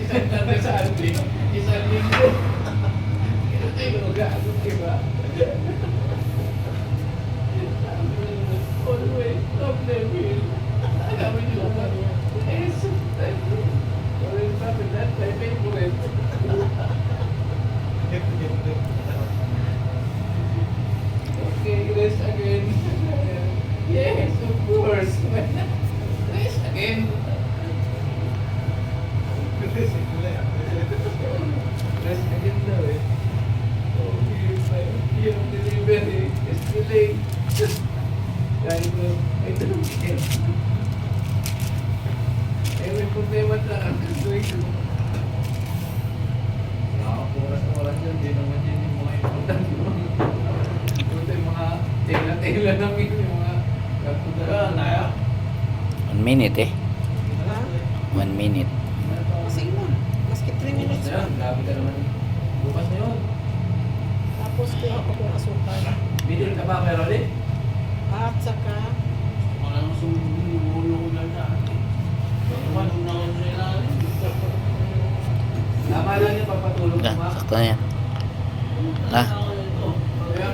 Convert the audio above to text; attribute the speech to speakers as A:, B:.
A: Sa atin, isang linggo. Ito gago, diba? Always love them will. Sabi niyo ba? Eh, sometimes. Always sabi that my favorite. Okay, rest again. Yes, of course. Rest again. Rest again daw eh. Oh, yung delivery is delayed. Kaya ko, ay tanong siya. Ay may problema sa kasuwi ko. Oras na oras yun, di naman yun yung mga important. Ito yung mga tela-tela namin, yung mga kapudara na ya.
B: 1 minute eh.
C: Ha?
B: 1 minute.
C: Sige mo. Maski 3 minutes
A: Bukas na yun,
C: pa.
A: grabe ka naman. Bukas na yun.
C: Tapos kaya ako kung asukal.
A: Bidil ka ba kay Rolly?
C: At saka,
D: Malang sumulong na na. Naman na ako sa ilalim.
A: Tama lang yung pagpatulog
B: Yan,
A: mo.
B: sakto na yan. Ah.